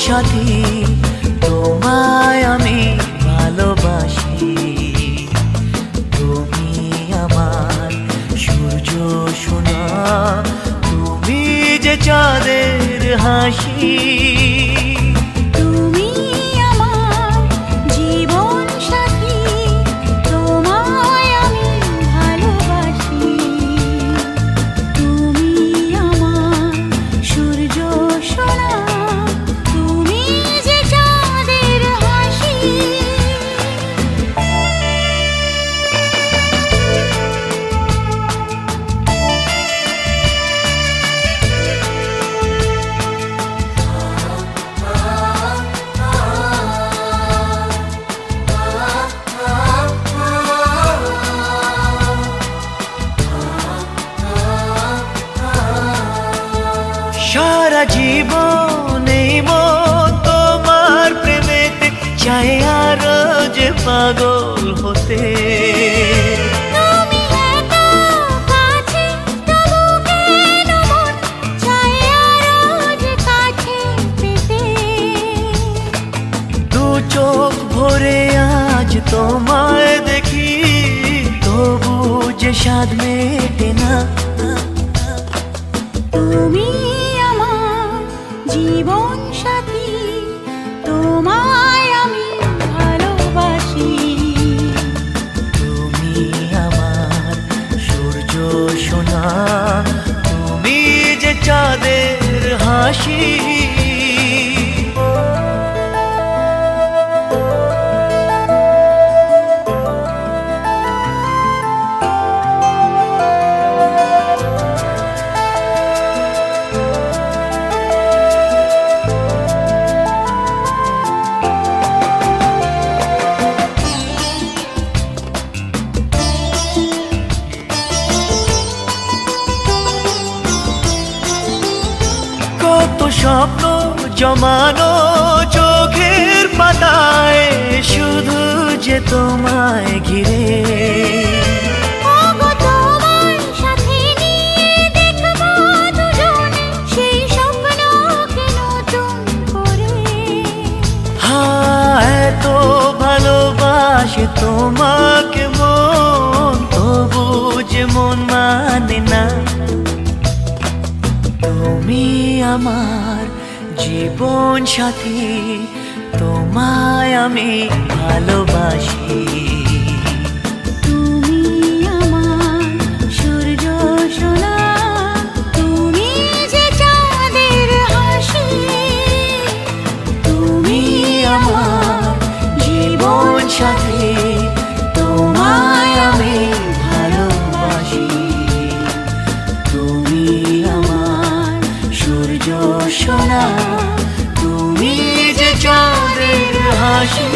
সাথী তোমায় আমি ভালোবাসি। তুমি আমার সূর্য সোনা, তুমি যে চাঁদের হাসি। তুমি আমার জীবন সাথী, তোমায় আমি ভালোবাসি। তুমি আমার সূর্য সোনা, তুমি যে চাঁদের হাসি। সারা জীবন এই মন তোমার প্রেমেতে চাই আরো যে পাগল হতে। তুমি এত কাছে, তবু কেন মন চায় আরো যে কাছে পেতে। দু চোখ ভরে আজ তোমায় দেখি, তবু যে স্বাদ মেটে না। তুমি আমার জীবন সাথী, তোমায় আমি ভালোবাসি। তুমি আমার সূর্য সোনা, তুমি যে চাঁদের হাসি। কত স্বপ্ন জমানো চোখের পাতায়, শুধু যে তোমায় ঘিরে। ওগো তোমার সাথে নিয়ে দেখবো দুজনে সেই স্বপ্নকে নতুন করে। এত ভালোবাসে তোমাকে মন, তবু যে মন মানে না। তুমি আমার জীবন সাথী, তোমায় আমি ভালোবাসি। তুমি আমার সূর্য সোনা, তুমি যে চাঁদের হাসি। তুমি আমার জীবন সাথী, তোমায় আমি ভালোবাসি। তুমি আমার সূর্য সোনা, তুমি যে চাঁদের হাসি।